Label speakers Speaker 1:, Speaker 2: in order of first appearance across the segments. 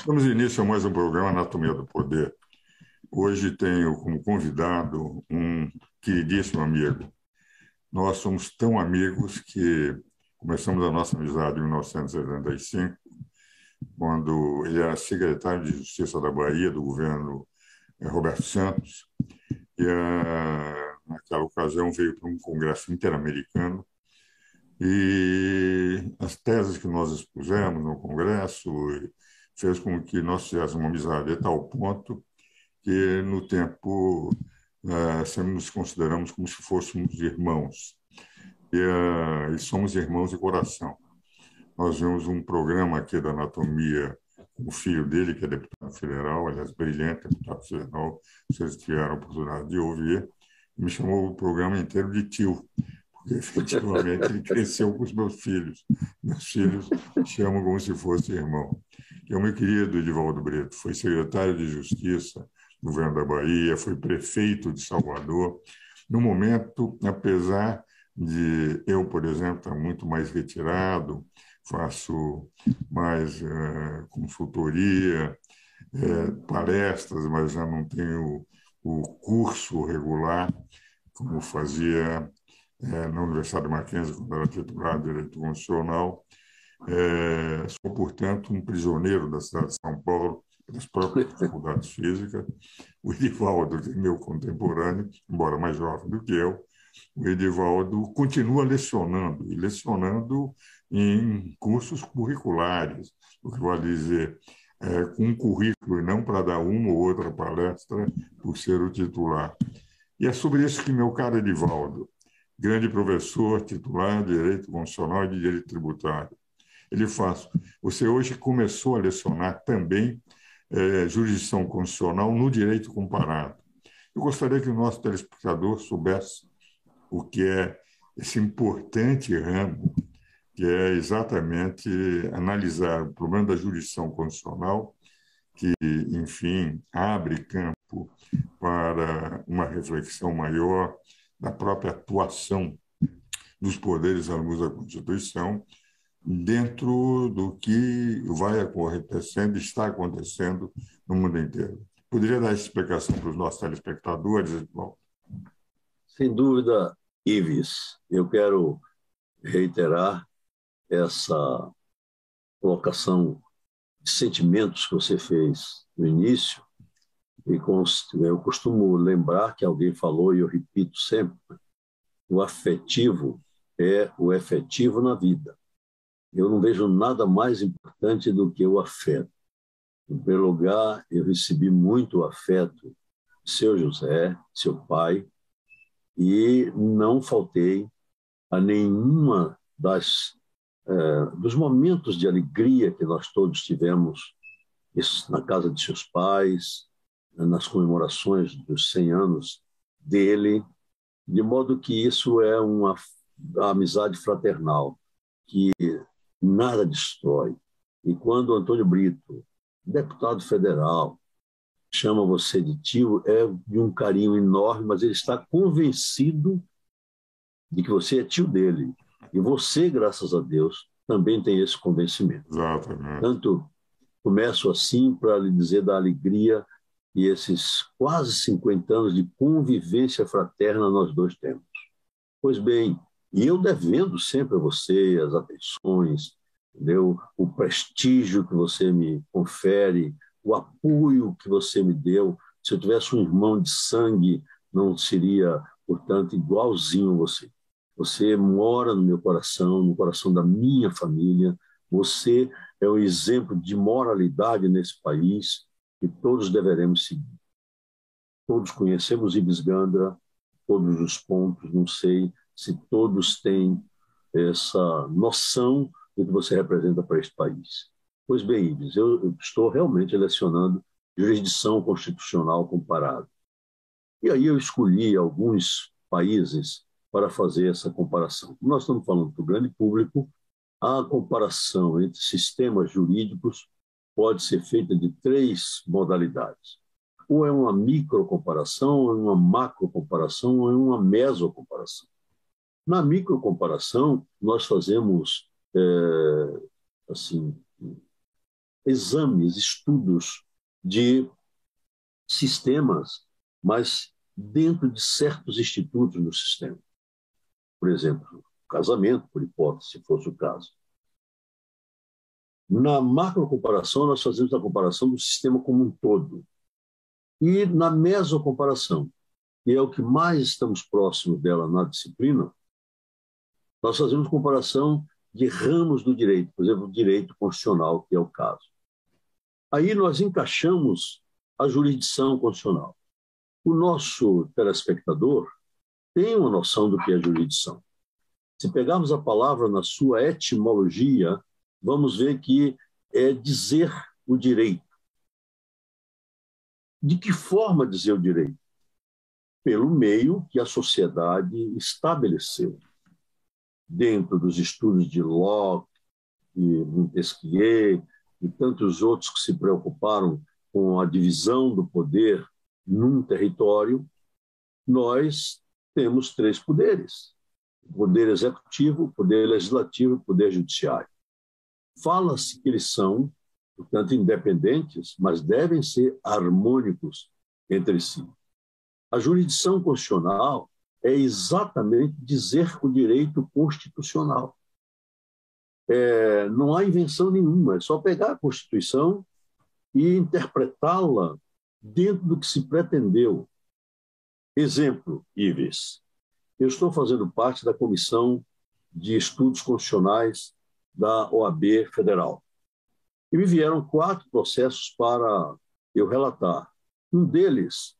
Speaker 1: Damos início a mais um programa Anatomia do Poder. Hoje tenho como convidado um queridíssimo amigo. Nós somos tão amigos que começamos a nossa amizade em 1975, quando ele era secretário de Justiça da Bahia, do governo Roberto Santos, e naquela ocasião veio para um congresso interamericano e as teses que nós expusemos no congresso fez com que nós tivéssemos uma amizade a tal ponto que, no tempo, sempre nos consideramos como se fôssemos irmãos. E somos irmãos de coração. Nós vemos um programa aqui da anatomia com o filho dele, que é deputado federal, aliás, brilhante deputado federal, vocês tiveram a oportunidade de ouvir, me chamou o programa inteiro de tio, porque efetivamente ele cresceu com os meus filhos. Meus filhos chamam como se fosse irmão. E o meu querido Edivaldo Brito foi secretário de Justiça do governo da Bahia, foi prefeito de Salvador. No momento, apesar de eu, por exemplo, estar muito mais retirado, faço mais consultoria, palestras, mas já não tenho o curso regular, como fazia na Universidade de Mackenzie, quando era titular de Direito Constitucional. Sou, portanto, um prisioneiro da cidade de São Paulo, das próprias dificuldades físicas. O Edivaldo, que é meu contemporâneo, embora mais jovem do que eu, o Edivaldo continua lecionando, e lecionando em cursos curriculares, o que vale dizer, com um currículo e não para dar uma ou outra palestra por ser o titular. E é sobre isso que meu caro Edivaldo, grande professor titular de Direito Constitucional e de Direito Tributário, ele faz. Você hoje começou a lecionar também jurisdição constitucional no direito comparado. Eu gostaria que o nosso telespectador soubesse o que é esse importante ramo, que é exatamente analisar o problema da jurisdição constitucional, que, enfim, abre campo para uma reflexão maior da própria atuação dos poderes à luz da Constituição, dentro do que vai acontecendo, está acontecendo no mundo inteiro. Poderia dar essa explicação para os nossos telespectadores? Bom.
Speaker 2: Sem dúvida, Ives, eu quero reiterar essa colocação de sentimentos que você fez no início, e eu costumo lembrar que alguém falou, e eu repito sempre, o afetivo é o efetivo na vida. Eu não vejo nada mais importante do que o afeto. Em primeiro lugar, eu recebi muito afeto do seu José, seu pai, e não faltei a nenhuma dos momentos de alegria que nós todos tivemos na casa de seus pais, nas comemorações dos 100 anos dele, de modo que isso é uma amizade fraternal que nada destrói. E quando o Antônio Brito, deputado federal, chama você de tio, é de um carinho enorme, mas ele está convencido de que você é tio dele. E você, graças a Deus, também tem esse convencimento.
Speaker 1: Exatamente.
Speaker 2: Tanto começo assim para lhe dizer da alegria e esses quase 50 anos de convivência fraterna nós dois temos. Pois bem, e eu devendo sempre a você as atenções, entendeu? O prestígio que você me confere, o apoio que você me deu. Se eu tivesse um irmão de sangue, não seria, portanto, igualzinho a você. Você mora no meu coração, no coração da minha família. Você é um exemplo de moralidade nesse país que todos deveremos seguir. Todos conhecemos Ibis Gandra, todos os pontos, não sei se todos têm essa noção do que você representa para este país. Pois bem, Ibis, eu estou realmente lecionando jurisdição constitucional comparada. E aí eu escolhi alguns países para fazer essa comparação. Como nós estamos falando para o grande público, a comparação entre sistemas jurídicos pode ser feita de três modalidades. Ou é uma microcomparação, ou é uma macrocomparação, ou é uma mesocomparação. Na microcomparação, nós fazemos assim, exames, estudos de sistemas, mas dentro de certos institutos no sistema. Por exemplo, casamento, por hipótese, se fosse o caso. Na macrocomparação, nós fazemos a comparação do sistema como um todo. E na mesocomparação, que é o que mais estamos próximos dela na disciplina, nós fazemos comparação de ramos do direito, por exemplo, o direito constitucional, que é o caso. Aí nós encaixamos a jurisdição constitucional. O nosso telespectador tem uma noção do que é jurisdição. Se pegarmos a palavra na sua etimologia, vamos ver que é dizer o direito. De que forma dizer o direito? Pelo meio que a sociedade estabeleceu. Dentro dos estudos de Locke, de Montesquieu e tantos outros que se preocuparam com a divisão do poder num território, nós temos 3 poderes: o poder executivo, o poder legislativo e o poder judiciário. Fala-se que eles são, portanto, independentes, mas devem ser harmônicos entre si. A jurisdição constitucional é exatamente dizer o direito constitucional. Não há invenção nenhuma, é só pegar a Constituição e interpretá-la dentro do que se pretendeu. Exemplo, Ives, eu estou fazendo parte da Comissão de Estudos Constitucionais da OAB Federal. E me vieram 4 processos para eu relatar. Um deles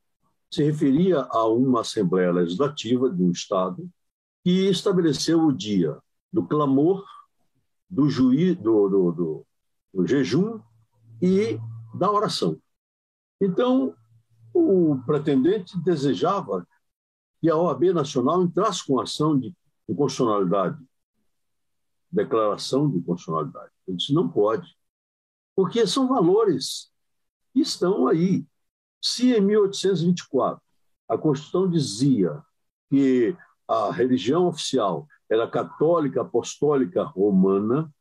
Speaker 2: se referia a uma Assembleia Legislativa de um Estado que estabeleceu o dia do clamor, do jejum e da oração. Então, o pretendente desejava que a OAB Nacional entrasse com ação de inconstitucionalidade, declaração de inconstitucionalidade. Eu disse, não pode, porque são valores que estão aí. Se em 1824 a Constituição dizia que a religião oficial era católica, apostólica, romana,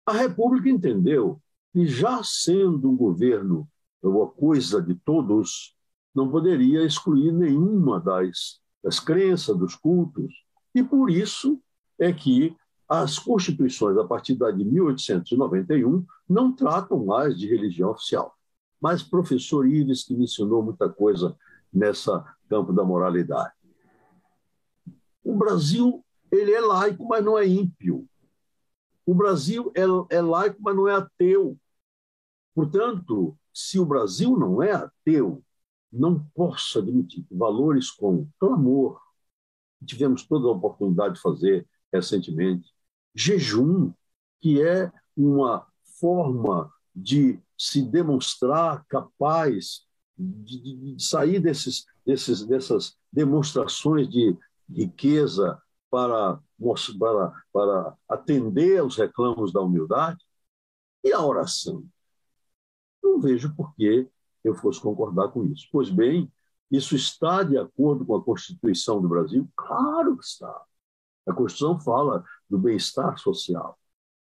Speaker 2: a República entendeu que, já sendo um governo uma coisa de todos, não poderia excluir nenhuma das crenças, dos cultos. E por isso é que as constituições, a partir de 1891, não tratam mais de religião oficial. Mas professor Ives, que me ensinou muita coisa nessa campo da moralidade. O Brasil, ele é laico, mas não é ímpio. O Brasil é laico, mas não é ateu. Portanto, se o Brasil não é ateu, não posso admitir que valores como clamor, que tivemos toda a oportunidade de fazer recentemente, jejum, que é uma forma de se demonstrar capaz de sair dessas demonstrações de riqueza para atender aos reclamos da humildade, e a oração. Não vejo por que eu fosse concordar com isso. Pois bem, isso está de acordo com a Constituição do Brasil? Claro que está. A Constituição fala do bem-estar social.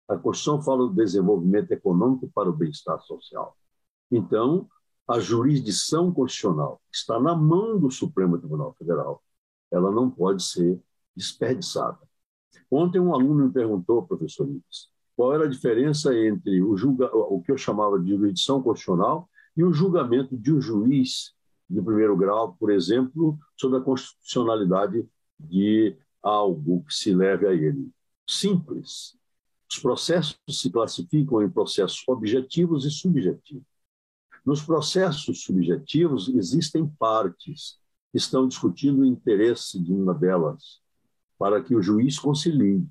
Speaker 2: A Constituição fala do desenvolvimento econômico para o bem-estar social. Então, a jurisdição constitucional está na mão do Supremo Tribunal Federal. Ela não pode ser desperdiçada. Ontem um aluno me perguntou, professor Ives, qual era a diferença entre o que eu chamava de jurisdição constitucional e o julgamento de um juiz de primeiro grau, por exemplo, sobre a constitucionalidade de algo que se leve a ele. Simples. Os processos se classificam em processos objetivos e subjetivos. Nos processos subjetivos existem partes que estão discutindo o interesse de uma delas para que o juiz concilie.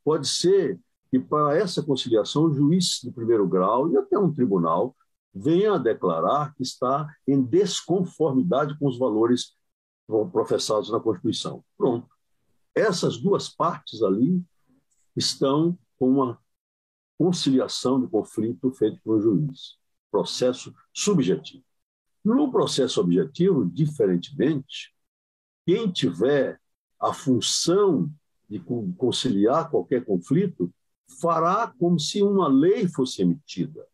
Speaker 2: Pode ser que para essa conciliação o juiz de primeiro grau e até um tribunal venha a declarar que está em desconformidade com os valores professados na Constituição. Pronto. Essas duas partes ali estão com uma conciliação de conflito feito por um juiz. Processo subjetivo. No processo objetivo, diferentemente, quem tiver a função de conciliar qualquer conflito fará como se uma lei fosse emitida.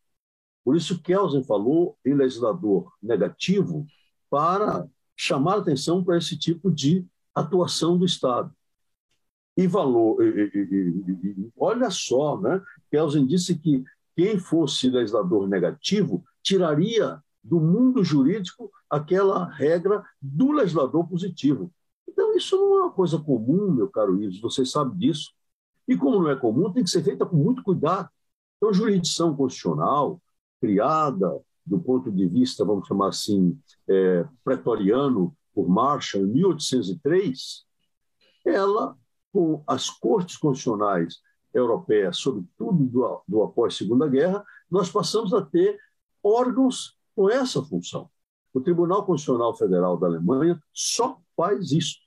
Speaker 2: Por isso, Kelsen falou em legislador negativo para chamar a atenção para esse tipo de atuação do Estado. E valor, olha só, né? Kelsen disse que quem fosse legislador negativo tiraria do mundo jurídico aquela regra do legislador positivo. Então, isso não é uma coisa comum, meu caro Ives, você sabe disso. E como não é comum, tem que ser feita com muito cuidado. Então, jurisdição constitucional, criada do ponto de vista, vamos chamar assim, pretoriano, por Marshall, em 1803, ela, com as cortes constitucionais europeias, sobretudo do após Segunda Guerra, nós passamos a ter órgãos com essa função. O Tribunal Constitucional Federal da Alemanha só faz isso.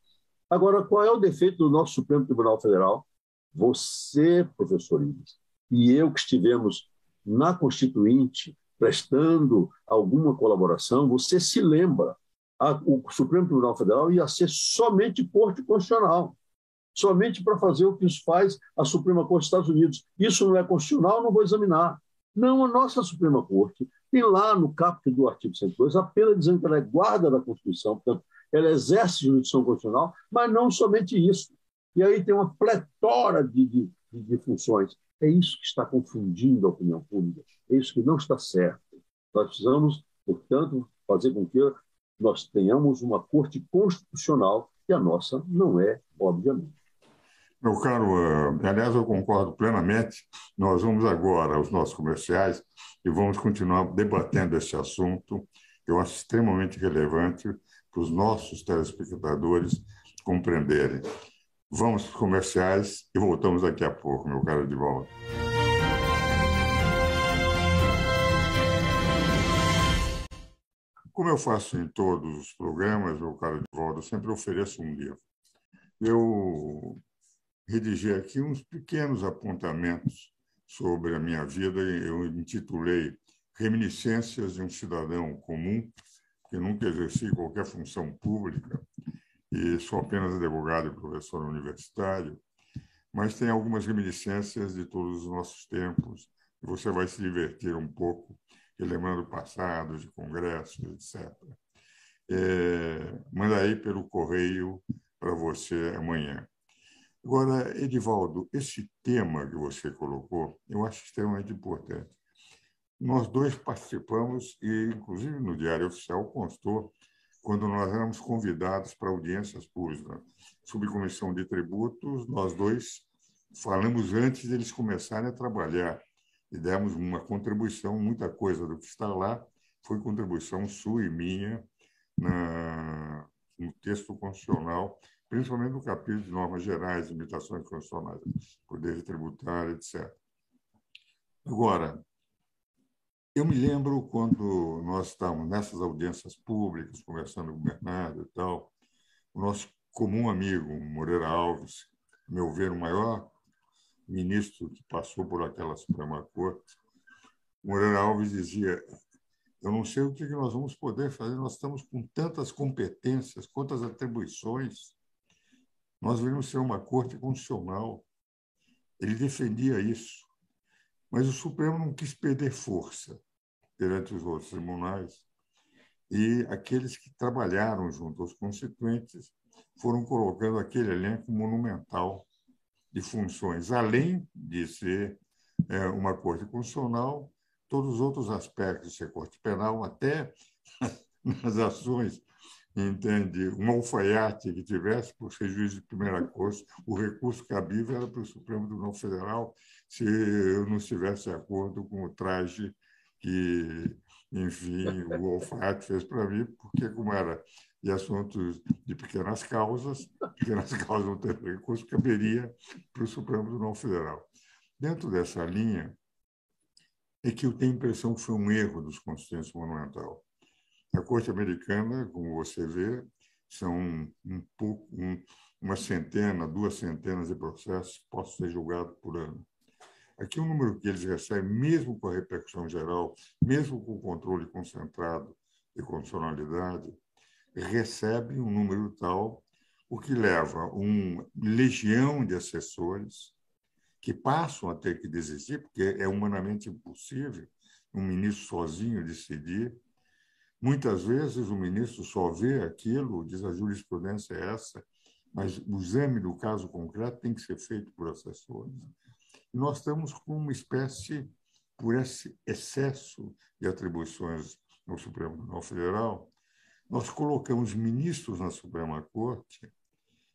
Speaker 2: Agora, qual é o defeito do nosso Supremo Tribunal Federal? Você, professor Ives, e eu que estivemos na Constituinte prestando alguma colaboração, você se lembra, o Supremo Tribunal Federal ia ser somente Corte Constitucional, somente para fazer o que faz a Suprema Corte dos Estados Unidos. Isso não é constitucional, não vou examinar. Não, a nossa Suprema Corte tem lá no caput do artigo 102 apenas dizendo que ela é guarda da Constituição, portanto, ela exerce jurisdição constitucional, mas não somente isso. E aí tem uma pletora de funções. É isso que está confundindo a opinião pública, é isso que não está certo. Nós precisamos, portanto, fazer com que nós tenhamos uma corte constitucional, que a nossa não é, obviamente.
Speaker 1: Meu caro, aliás, eu concordo plenamente. Nós vamos agora aos nossos comerciais e vamos continuar debatendo esse assunto, que eu acho extremamente relevante para os nossos telespectadores compreenderem. Vamos para os comerciais e voltamos daqui a pouco, meu caro Edivaldo. Como eu faço em todos os programas, meu caro Edivaldo, eu sempre ofereço um livro. Eu redigi aqui uns pequenos apontamentos sobre a minha vida. Eu intitulei Reminiscências de um Cidadão Comum, que nunca exerci qualquer função pública e sou apenas advogado e professor universitário, mas tem algumas reminiscências de todos os nossos tempos e você vai se divertir um pouco, relembrando o passado, de congressos, etc. Manda aí pelo correio para você amanhã. Agora, Edivaldo, esse tema que você colocou, eu acho extremamente importante. Nós dois participamos, e inclusive no Diário Oficial constou, quando nós éramos convidados para audiências públicas, subcomissão de tributos, nós dois falamos antes deles começarem a trabalhar e demos uma contribuição, muita coisa do que está lá foi contribuição sua e minha no texto constitucional, principalmente no capítulo de normas gerais, limitações constitucionais, poder tributário, etc. Agora, eu me lembro quando nós estávamos nessas audiências públicas, conversando com o Bernardo e tal, o nosso comum amigo, Moreira Alves, a meu ver, o maior ministro que passou por aquela Suprema Corte, Moreira Alves dizia: eu não sei o que nós vamos poder fazer, nós estamos com tantas competências, quantas atribuições, nós deveríamos ser uma corte constitucional. Ele defendia isso, mas o Supremo não quis perder força perante os outros tribunais e aqueles que trabalharam junto aos constituintes foram colocando aquele elenco monumental de funções, além de ser uma corte constitucional, todos os outros aspectos de ser corte penal, até nas ações, entende, um alfaiate que tivesse por ser juiz de primeira corte, o recurso cabível era para o Supremo Tribunal Federal se eu não estivesse de acordo com o traje que, enfim, o alfaiate fez para mim, porque como era de assuntos de pequenas causas não tem recurso, caberia para o Supremo Tribunal Federal. Dentro dessa linha, é que eu tenho a impressão que foi um erro dos constituintes monumental. A Corte Americana, como você vê, são uma centena, 2 centenas de processos que possam ser julgados por ano. Aqui o número que eles recebem, mesmo com a repercussão geral, mesmo com o controle concentrado de constitucionalidade, recebe um número tal, o que leva uma legião de assessores que passam a ter que desistir, porque é humanamente impossível um ministro sozinho decidir. Muitas vezes o ministro só vê aquilo, diz a jurisprudência é essa, mas o exame do caso concreto tem que ser feito por assessores. E nós estamos com uma espécie, por esse excesso de atribuições no Supremo Tribunal Federal, nós colocamos ministros na Suprema Corte,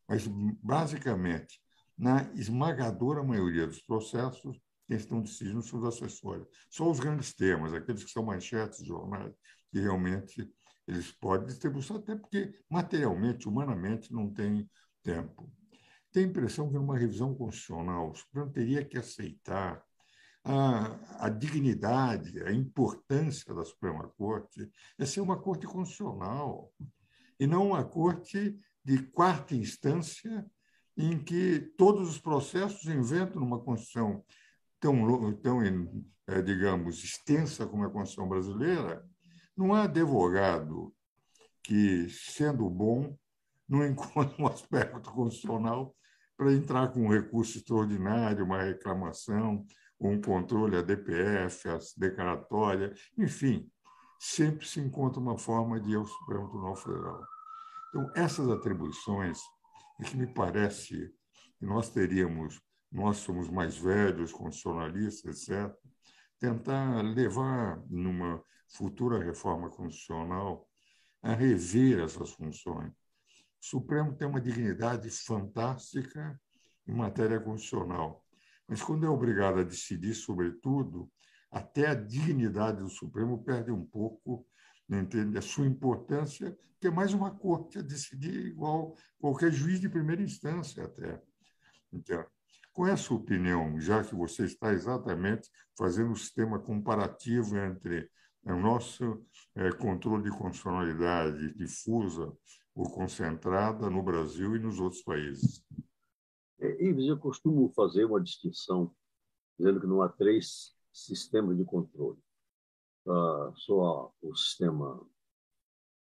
Speaker 1: mas, basicamente, na esmagadora maioria dos processos, quem estão decidindo são os assessores. Só os grandes temas, aqueles que são manchetes de jornais, que realmente eles podem distribuir, até porque, materialmente, humanamente, não tem tempo. Tem a impressão que, numa revisão constitucional, o Supremo teria que aceitar a dignidade, a importância da Suprema Corte é ser uma corte constitucional e não uma corte de quarta instância em que todos os processos inventam numa Constituição tão digamos, extensa como a Constituição brasileira. Não há advogado que, sendo bom, não encontre um aspecto constitucional para entrar com um recurso extraordinário, uma reclamação, um controle, a DPF, a declaratória, enfim, sempre se encontra uma forma de ir ao Supremo Tribunal Federal. Então, essas atribuições, é que me parece que nós somos mais velhos, constitucionalistas, etc., tentar levar, numa futura reforma constitucional, a rever essas funções. O Supremo tem uma dignidade fantástica em matéria constitucional, mas quando é obrigado a decidir sobre tudo, até a dignidade do Supremo perde um pouco, entende, a sua importância, que é mais uma corte a decidir igual qualquer juiz de primeira instância até. Então, com essa opinião, já que você está exatamente fazendo o sistema comparativo entre o nosso controle de constitucionalidade difusa ou concentrada no Brasil e nos outros países.
Speaker 2: Ives, eu costumo fazer uma distinção, dizendo que não há três sistemas de controle. Só o sistema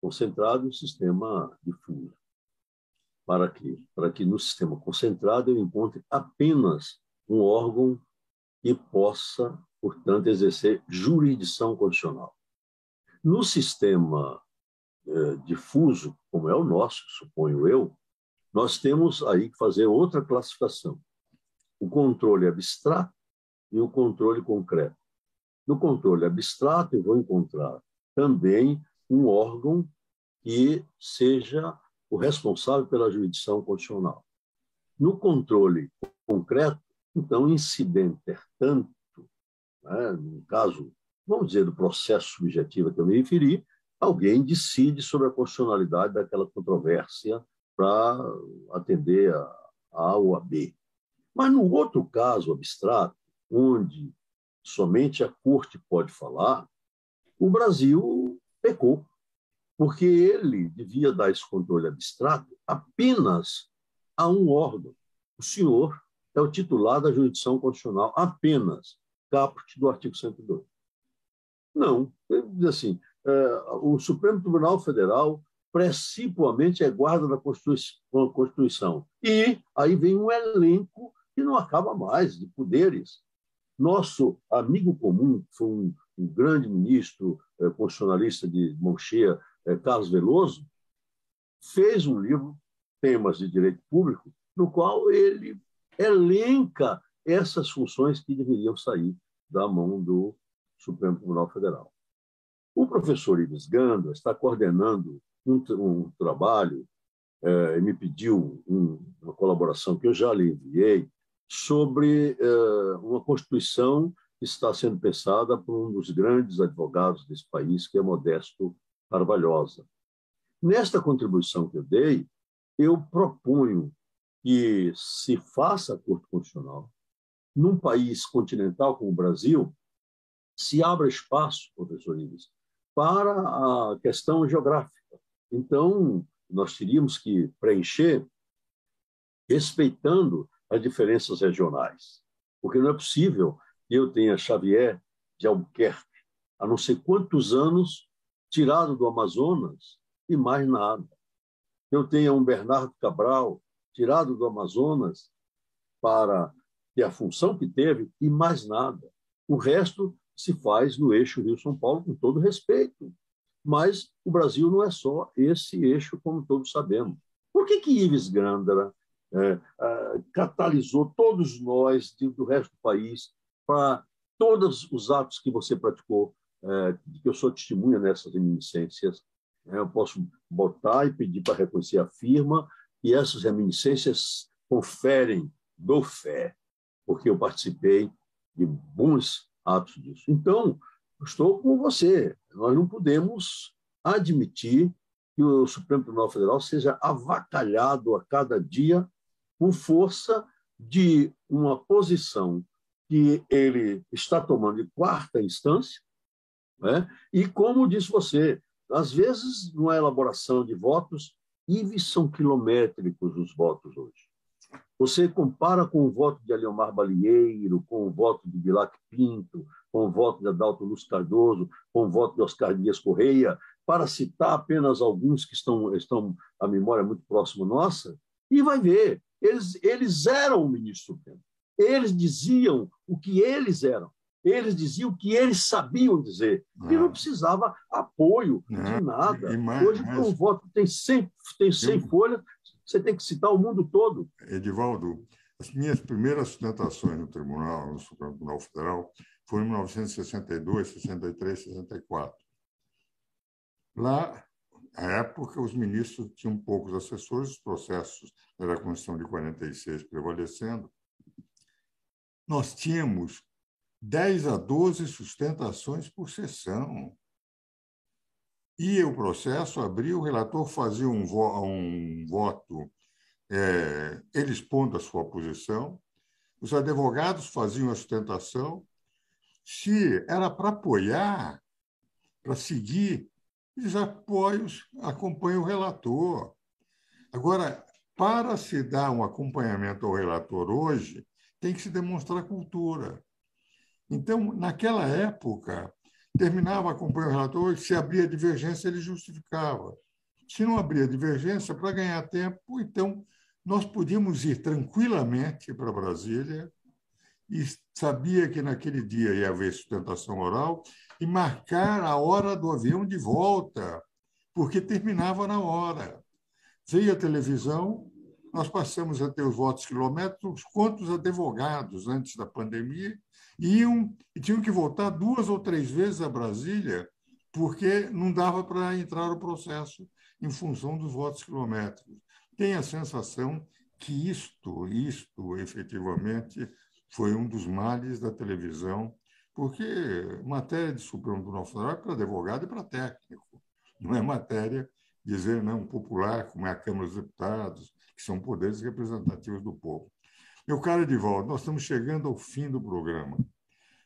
Speaker 2: concentrado e o sistema difuso. Para quê? Para que no sistema concentrado eu encontre apenas um órgão que possa, portanto, exercer jurisdição constitucional. No sistema difuso, como é o nosso, suponho eu, nós temos aí que fazer outra classificação. O controle abstrato e o controle concreto. No controle abstrato, eu vou encontrar também um órgão que seja o responsável pela jurisdição constitucional. No controle concreto, então, incidenter tanto, né, no caso, vamos dizer, do processo subjetivo a que eu me referi, alguém decide sobre a constitucionalidade daquela controvérsia para atender a A ou a B. Mas no outro caso abstrato, onde somente a corte pode falar, o Brasil pecou, porque ele devia dar esse controle abstrato apenas a um órgão. O senhor é o titular da jurisdição constitucional, apenas, caput do artigo 102. Não, ele diz assim, o Supremo Tribunal Federal principalmente é guarda da Constituição. E aí vem um elenco que não acaba mais de poderes. Nosso amigo comum, que foi um grande ministro constitucionalista de mão cheia, Carlos Veloso, fez um livro, Temas de Direito Público, no qual ele elenca essas funções que deveriam sair da mão do Supremo Tribunal Federal. O professor Ives Gandra está coordenando um trabalho e me pediu uma colaboração que eu já lhe enviei sobre uma Constituição que está sendo pensada por um dos grandes advogados desse país, que é Modesto Carvalhosa. Nesta contribuição que eu dei, eu proponho que se faça a Corte Constitucional num país continental como o Brasil, se abra espaço, professor Ives, para a questão geográfica. Então, nós teríamos que preencher respeitando as diferenças regionais, porque não é possível que eu tenha Xavier de Albuquerque há não sei quantos anos tirado do Amazonas e mais nada. Eu tenha um Bernardo Cabral tirado do Amazonas para ter a função que teve e mais nada. O resto se faz no eixo Rio-São Paulo, com todo respeito. Mas o Brasil não é só esse eixo, como todos sabemos. Por que Ives Gandara catalisou todos nós do resto do país para todos os atos que você praticou, que eu sou testemunha nessas reminiscências? Eu posso botar e pedir para reconhecer a firma, e essas reminiscências conferem, dou fé, porque eu participei de bons atos disso. Então, estou com você. Nós não podemos admitir que o Supremo Tribunal Federal seja avacalhado a cada dia por força de uma posição que ele está tomando de quarta instância, né? E, como disse você, às vezes, numa elaboração de votos, Ives, são quilométricos os votos hoje. Você compara com o voto de Aliomar Balieiro, com o voto de Bilac Pinto, com o voto de Adalto Luz Cardoso, com o voto de Oscar Dias Correia, para citar apenas alguns que estão à memória muito próxima nossa, e vai ver, eles eram o ministro Supremo. Eles diziam o que eles eram. Eles diziam o que eles sabiam dizer. E não precisava apoio de nada. Hoje, para um voto que tem 100 folhas, você tem que citar o mundo todo.
Speaker 1: Edivaldo, as minhas primeiras sustentações no Tribunal, no Supremo Tribunal Federal, foram em 1962, 63, 64. Lá, à época, os ministros tinham poucos assessores, os processos da Constituição de 46 prevalecendo. Nós tínhamos 10 a 12 sustentações por sessão. Ia o processo, abria, o relator fazia um voto, ele expondo a sua posição, os advogados faziam a sustentação. Se era para apoiar, para seguir, os apoios acompanham o relator. Agora, para se dar um acompanhamento ao relator hoje, tem que se demonstrar cultura. Então, naquela época, terminava acompanhando o relator, se abria divergência, ele justificava. Se não abria divergência, para ganhar tempo, então, nós podíamos ir tranquilamente para Brasília e sabia que naquele dia ia haver sustentação oral e marcar a hora do avião de volta, porque terminava na hora. Veio a televisão, nós passamos a ter os votos quilométricos, quantos advogados, antes da pandemia, iam e tinham que voltar 2 ou 3 vezes a Brasília, porque não dava para entrar no processo em função dos votos quilométricos. Tenho a sensação que isto efetivamente, foi um dos males da televisão, porque matéria de Supremo Tribunal Federal é para advogado e para técnico. Não é matéria dizer não popular, como é a Câmara dos Deputados, que são poderes representativos do povo. Meu caro Edivaldo, nós estamos chegando ao fim do programa.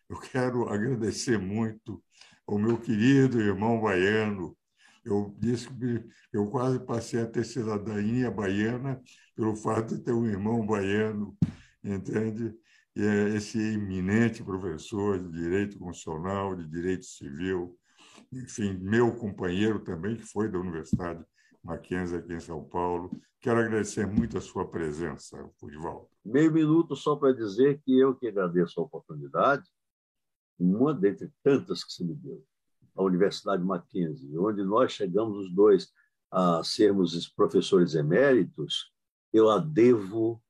Speaker 1: Eu quero agradecer muito ao meu querido irmão baiano. Eu disse que eu quase passei a ter cidadania baiana pelo fato de ter um irmão baiano, entende? E é esse eminente professor de Direito Constitucional, de Direito Civil, enfim, meu companheiro também, que foi da Universidade Mackenzie aqui em São Paulo. Quero agradecer muito a sua presença, Edivaldo.
Speaker 2: Meio minuto só para dizer que eu que agradeço a oportunidade, uma dentre tantas que você me deu, a Universidade Mackenzie, onde nós chegamos os dois a sermos professores eméritos. Eu a devo,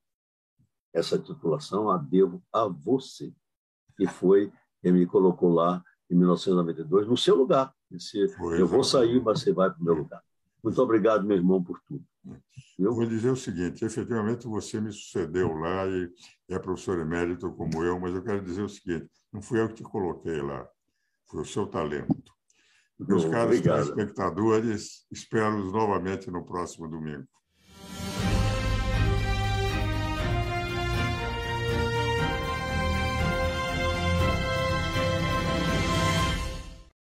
Speaker 2: essa titulação, a devo a você, que foi quem me colocou lá em 1992, no seu lugar. Eu vou sair, mas você vai para o meu lugar. Muito obrigado, meu irmão, por tudo.
Speaker 1: Eu vou dizer o seguinte, efetivamente você me sucedeu lá e é professor emérito como eu, mas eu quero dizer o seguinte, não fui eu que te coloquei lá, foi o seu talento. Meus caros telespectadores, espero-os novamente no próximo domingo.